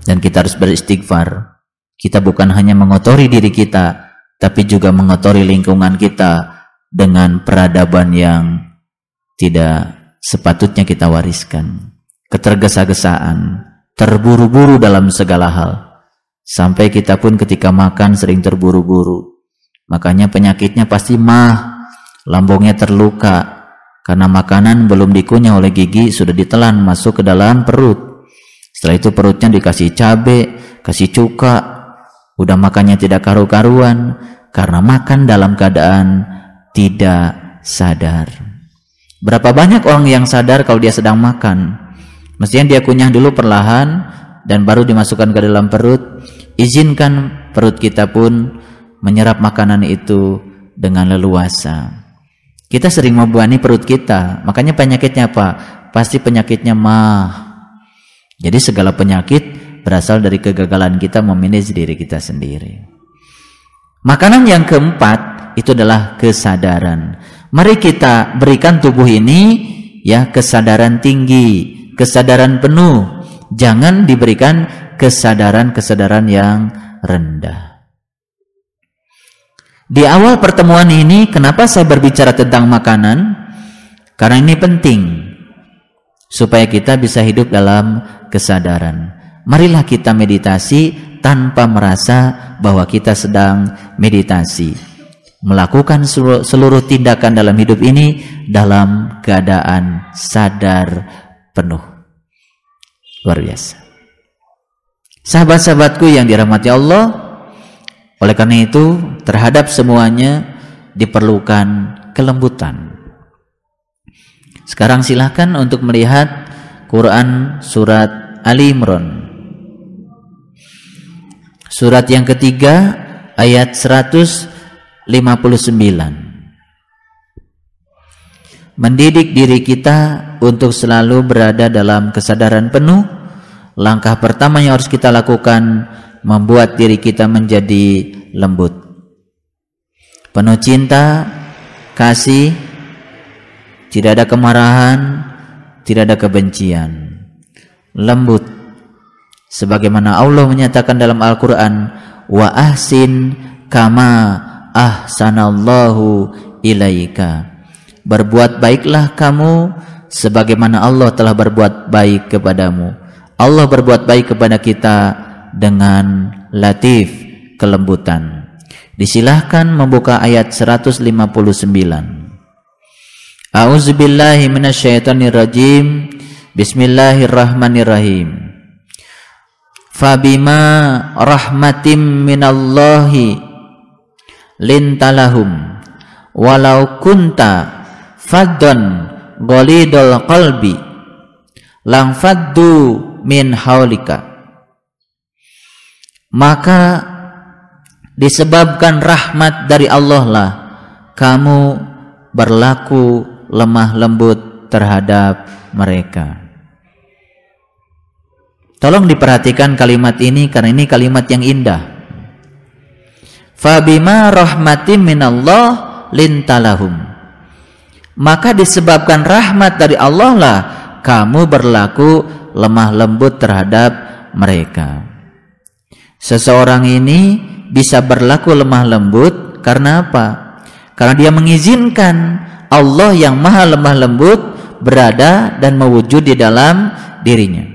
Dan kita harus beristighfar. Kita bukan hanya mengotori diri kita, tapi juga mengotori lingkungan kita dengan peradaban yang tidak sepatutnya kita wariskan. Ketergesa-gesaan, terburu-buru dalam segala hal. Sampai kita pun ketika makan sering terburu-buru. Makanya penyakitnya pasti mah, lambungnya terluka. Karena makanan belum dikunyah oleh gigi, sudah ditelan masuk ke dalam perut. Setelah itu perutnya dikasih cabai, kasih cuka. Udah makannya tidak karu-karuan. Karena makan dalam keadaan tidak sadar. Berapa banyak orang yang sadar kalau dia sedang makan? Mestinya dia kunyah dulu perlahan dan baru dimasukkan ke dalam perut. Izinkan perut kita pun menyerap makanan itu dengan leluasa. Kita sering membebani perut kita, makanya penyakitnya apa? Pasti penyakitnya mah. Jadi segala penyakit berasal dari kegagalan kita memanage diri kita sendiri. Makanan yang keempat itu adalah kesadaran. Mari kita berikan tubuh ini ya kesadaran tinggi, kesadaran penuh. Jangan diberikan kesadaran-kesadaran yang rendah. Di awal pertemuan ini, kenapa saya berbicara tentang makanan? Karena ini penting supaya kita bisa hidup dalam kesadaran. Marilah kita meditasi tanpa merasa bahwa kita sedang meditasi. Melakukan seluruh tindakan dalam hidup ini dalam keadaan sadar penuh. Luar biasa. Sahabat-sahabatku yang dirahmati Allah, oleh karena itu terhadap semuanya diperlukan kelembutan. Sekarang silahkan untuk melihat Quran surat Ali Imran. Surat yang ketiga ayat 159. Mendidik diri kita untuk selalu berada dalam kesadaran penuh. Langkah pertama yang harus kita lakukan, membuat diri kita menjadi lembut, penuh cinta, kasih, tidak ada kemarahan, tidak ada kebencian, lembut. Sebagaimana Allah menyatakan dalam Al-Quran, wa ahsin kama ahsanallahu ilaika. Berbuat baiklah kamu sebagaimana Allah telah berbuat baik kepadamu. Allah berbuat baik kepada kita dengan latif, kelembutan. Disilahkan membuka ayat 159. A'udzubillahi minasyaitonirrajim. Bismillahirrahmanirrahim. Fabima rahmatim minallahi lintalahum walau kunta faddan ghalidul qalbi lang faddu min haulika. Maka disebabkan rahmat dari Allah lah kamu berlaku lemah lembut terhadap mereka. Tolong diperhatikan kalimat ini karena ini kalimat yang indah. Fabima rahmatin minallah lintalahum. Maka disebabkan rahmat dari Allah lah kamu berlaku lemah lembut terhadap mereka. Seseorang ini bisa berlaku lemah lembut karena apa? Karena dia mengizinkan Allah yang maha lemah lembut berada dan mewujud di dalam dirinya.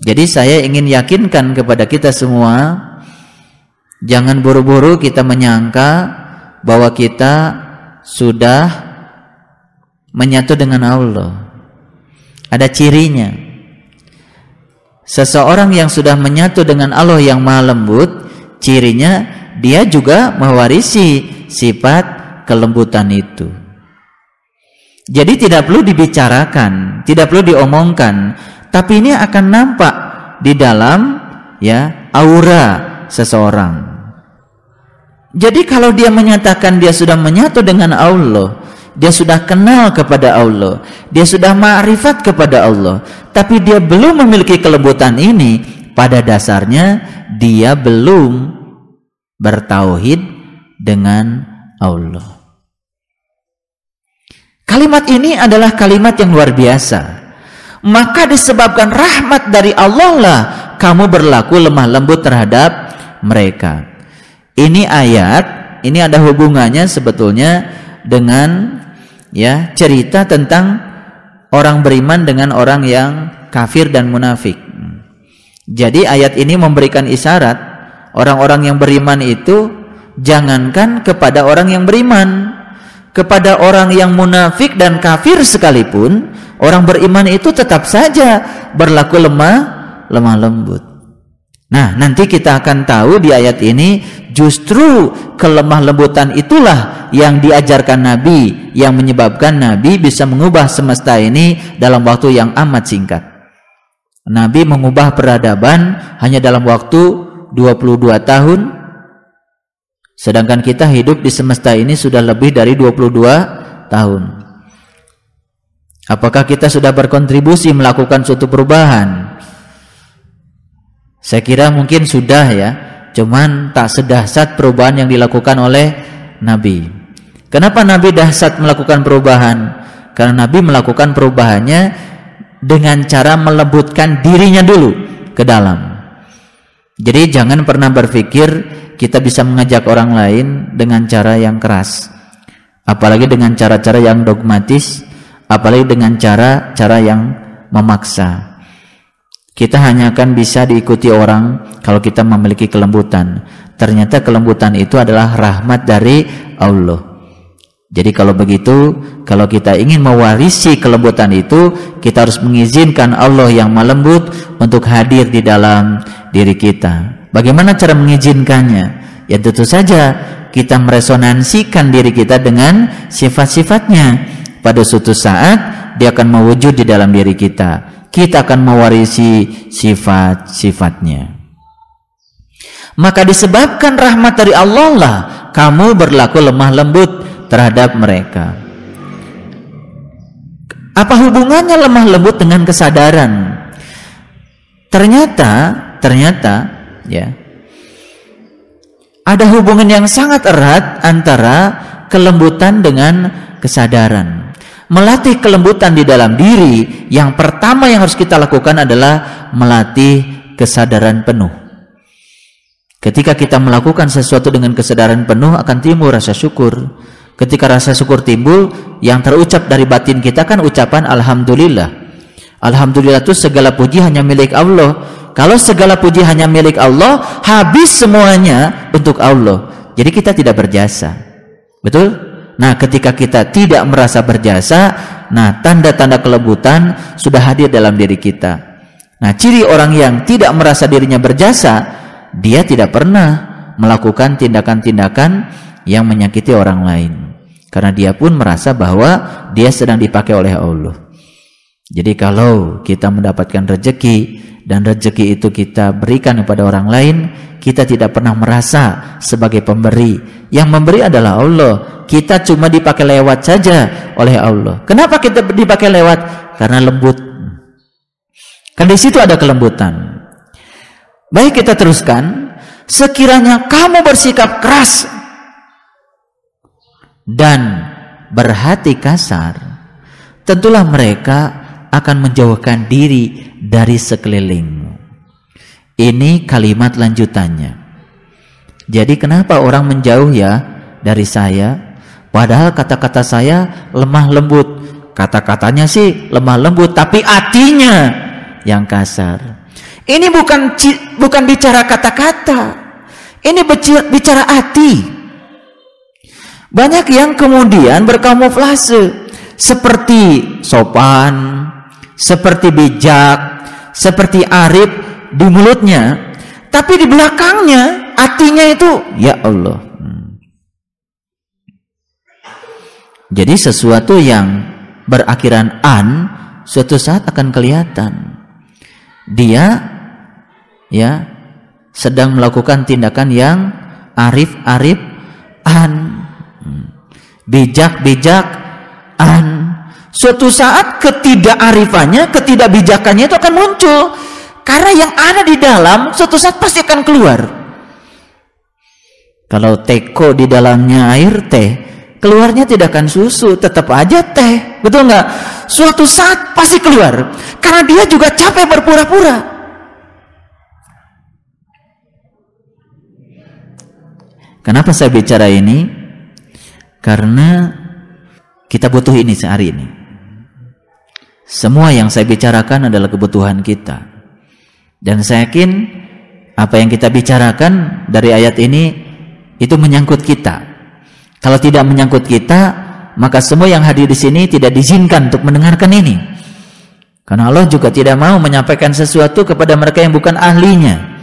Jadi saya ingin yakinkan kepada kita semua, jangan buru-buru kita menyangka bahwa kita sudah menyatu dengan Allah. Ada cirinya. Seseorang yang sudah menyatu dengan Allah yang maha lembut, cirinya dia juga mewarisi sifat kelembutan itu. Jadi tidak perlu dibicarakan, tidak perlu diomongkan, tapi ini akan nampak di dalam ya aura seseorang. Jadi kalau dia menyatakan dia sudah menyatu dengan Allah, dia sudah kenal kepada Allah, dia sudah ma'rifat kepada Allah, tapi dia belum memiliki kelembutan ini, pada dasarnya dia belum bertauhid dengan Allah. Kalimat ini adalah kalimat yang luar biasa. Maka disebabkan rahmat dari Allah lah kamu berlaku lemah lembut terhadap mereka. Ini ayat, ini ada hubungannya sebetulnya dengan ya cerita tentang orang beriman dengan orang yang kafir dan munafik. Jadi ayat ini memberikan isyarat orang-orang yang beriman itu jangankan kepada orang yang beriman, kepada orang yang munafik dan kafir sekalipun, orang beriman itu tetap saja berlaku lemah lembut. Nah, nanti kita akan tahu di ayat ini justru kelemah lembutan itulah yang diajarkan Nabi, yang menyebabkan Nabi bisa mengubah semesta ini dalam waktu yang amat singkat. Nabi mengubah peradaban hanya dalam waktu 22 tahun, sedangkan kita hidup di semesta ini sudah lebih dari 22 tahun. Apakah kita sudah berkontribusi melakukan suatu perubahan? Saya kira mungkin sudah ya, cuman tak sedahsyat perubahan yang dilakukan oleh Nabi. Kenapa Nabi dahsyat melakukan perubahan? Karena Nabi melakukan perubahannya dengan cara melembutkan dirinya dulu ke dalam. Jadi jangan pernah berpikir kita bisa mengajak orang lain dengan cara yang keras, apalagi dengan cara-cara yang dogmatis, apalagi dengan cara-cara yang memaksa. Kita hanya akan bisa diikuti orang kalau kita memiliki kelembutan. Ternyata kelembutan itu adalah rahmat dari Allah. Jadi kalau begitu, kalau kita ingin mewarisi kelembutan itu, kita harus mengizinkan Allah yang melembut untuk hadir di dalam diri kita. Bagaimana cara mengizinkannya? Ya tentu saja kita meresonansikan diri kita dengan sifat-sifatnya. Pada suatu saat dia akan mewujud di dalam diri kita. Kita akan mewarisi sifat-sifatnya. Maka disebabkan rahmat dari Allah lah kamu berlaku lemah lembut terhadap mereka. Apa hubungannya lemah lembut dengan kesadaran? Ternyata ya, ada hubungan yang sangat erat antara kelembutan dengan kesadaran. Melatih kelembutan di dalam diri, yang pertama yang harus kita lakukan adalah melatih kesadaran penuh. Ketika kita melakukan sesuatu dengan kesadaran penuh, akan timbul rasa syukur. Ketika rasa syukur timbul, yang terucap dari batin kita kan ucapan Alhamdulillah. Alhamdulillah itu segala puji hanya milik Allah. Kalau segala puji hanya milik Allah, habis semuanya untuk Allah. Jadi kita tidak berjasa. Betul? Nah, ketika kita tidak merasa berjasa, nah tanda-tanda kelembutan sudah hadir dalam diri kita. Nah, ciri orang yang tidak merasa dirinya berjasa, dia tidak pernah melakukan tindakan-tindakan yang menyakiti orang lain. Karena dia pun merasa bahwa dia sedang dipakai oleh Allah. Jadi kalau kita mendapatkan rezeki dan rezeki itu kita berikan kepada orang lain, kita tidak pernah merasa sebagai pemberi. Yang memberi adalah Allah. Kita cuma dipakai lewat saja oleh Allah. Kenapa kita dipakai lewat? Karena lembut. Kan di situ ada kelembutan. Baik, kita teruskan. Sekiranya kamu bersikap keras dan berhati kasar, tentulah mereka akan menjauhkan diri dari sekelilingmu. Ini kalimat lanjutannya. Jadi kenapa orang menjauh ya dari saya? Padahal kata-kata saya lemah lembut. Kata-katanya sih lemah lembut, tapi hatinya yang kasar. Ini bukan bicara kata-kata. Ini bicara hati. Banyak yang kemudian berkamuflase seperti sopan, seperti bijak, seperti arif di mulutnya, tapi di belakangnya hatinya itu ya Allah. Jadi sesuatu yang berakhiran an suatu saat akan kelihatan. Dia ya sedang melakukan tindakan yang arif an, bijak an. Suatu saat ketidakarifannya, ketidakbijakannya itu akan muncul. Karena yang ada di dalam suatu saat pasti akan keluar. Kalau teko di dalamnya air teh, keluarnya tidak akan susu, tetap aja teh, betul nggak? Suatu saat pasti keluar, karena dia juga capek berpura-pura. Kenapa saya bicara ini? Karena kita butuh ini sehari ini. Semua yang saya bicarakan adalah kebutuhan kita. Dan saya yakin apa yang kita bicarakan dari ayat ini itu menyangkut kita. Kalau tidak menyangkut kita, maka semua yang hadir di sini tidak diizinkan untuk mendengarkan ini. Karena Allah juga tidak mau menyampaikan sesuatu kepada mereka yang bukan ahlinya.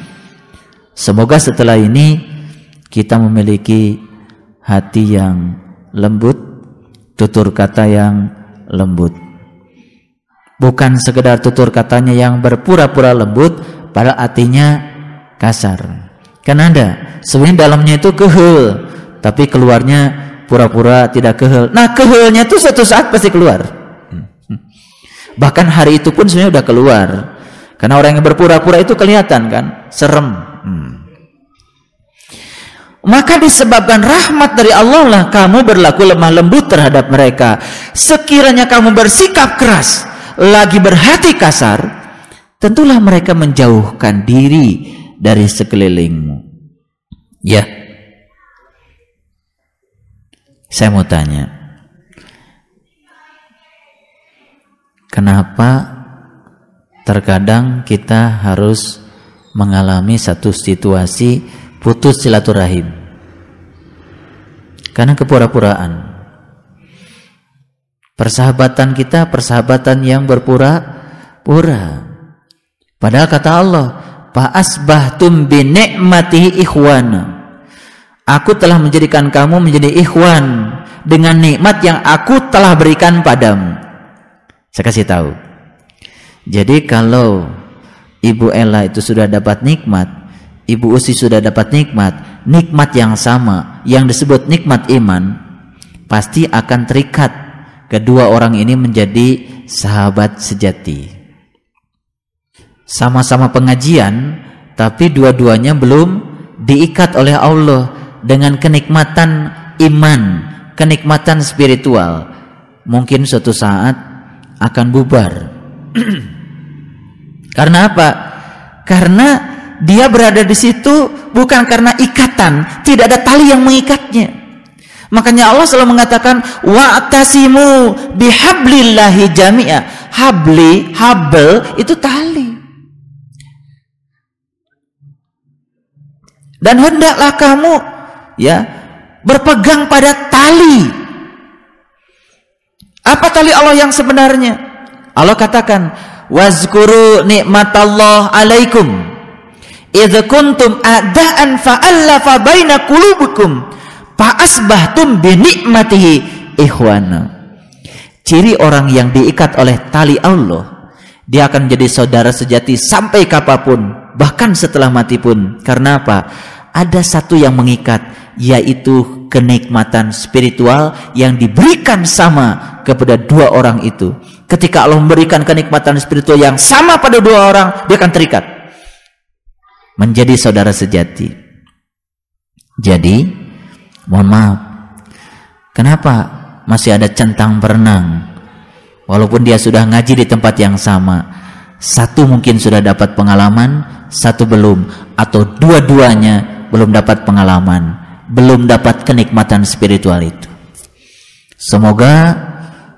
Semoga setelah ini kita memiliki hati yang lembut, tutur kata yang lembut. Bukan sekedar tutur katanya yang berpura-pura lembut, padahal artinya kasar. Kan ada, sebenarnya dalamnya itu kehel, tapi keluarnya pura-pura tidak kehel. Nah, kehelnya itu suatu saat pasti keluar. Bahkan hari itu pun sebenarnya udah keluar. Karena orang yang berpura-pura itu kelihatan kan, serem. Maka disebabkan rahmat dari Allah lah kamu berlaku lemah lembut terhadap mereka. Sekiranya kamu bersikap keras, lagi berhati kasar, tentulah mereka menjauhkan diri dari sekelilingmu. Ya, saya mau tanya, kenapa terkadang kita harus mengalami satu situasi putus silaturahim? Karena kepura-puraan. Persahabatan kita persahabatan yang berpura-pura. Padahal kata Allah, fa asbahtum bi ni'matihi ikhwana. Aku telah menjadikan kamu menjadi ikhwan dengan nikmat yang aku telah berikan padamu. Saya kasih tahu. Jadi kalau Ibu Ella itu sudah dapat nikmat, Ibu Usi sudah dapat nikmat yang sama yang disebut nikmat iman, pasti akan terikat kedua orang ini menjadi sahabat sejati. Sama-sama pengajian, tapi dua-duanya belum diikat oleh Allah dengan kenikmatan iman, kenikmatan spiritual. Mungkin suatu saat akan bubar. Karena apa? Karena dia berada di situ bukan karena ikatan, tidak ada tali yang mengikatnya. Makanya Allah selalu mengatakan wa'tasimu bihablillahi jami'a. Habl itu tali. Dan hendaklah kamu ya berpegang pada tali. Apa tali Allah yang sebenarnya? Allah katakan wazkuru nikmatallah alaikum idz kuntum a'da'an fa'allafa baina qulubikum fa'asbahtum bi nikmatihi ikhwana. Ciri orang yang diikat oleh tali Allah, dia akan menjadi saudara sejati sampai kapanpun, bahkan setelah mati pun. Karena apa? Ada satu yang mengikat, yaitu kenikmatan spiritual yang diberikan sama kepada dua orang itu. Ketika Allah memberikan kenikmatan spiritual yang sama pada dua orang, dia akan terikat menjadi saudara sejati. Jadi mohon maaf, kenapa masih ada centang berenang walaupun dia sudah ngaji di tempat yang sama? Satu mungkin sudah dapat pengalaman, satu belum, atau dua-duanya belum dapat pengalaman, belum dapat kenikmatan spiritual itu. Semoga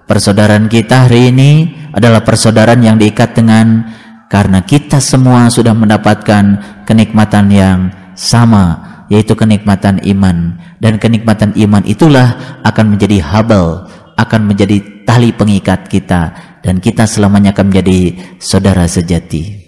persaudaraan kita hari ini adalah persaudaraan yang diikat dengan karena kita semua sudah mendapatkan kenikmatan yang sama, yaitu kenikmatan iman. Dan kenikmatan iman itulah akan menjadi habal, akan menjadi tali pengikat kita, dan kita selamanya akan menjadi saudara sejati.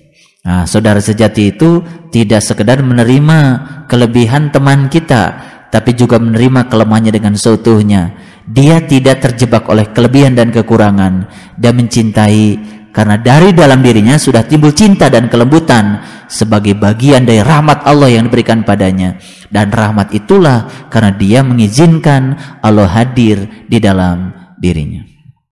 Nah, saudara sejati itu tidak sekedar menerima kelebihan teman kita, tapi juga menerima kelemahannya dengan seutuhnya. Dia tidak terjebak oleh kelebihan dan kekurangan. Dia mencintai karena dari dalam dirinya sudah timbul cinta dan kelembutan sebagai bagian dari rahmat Allah yang diberikan padanya. Dan rahmat itulah karena dia mengizinkan Allah hadir di dalam dirinya.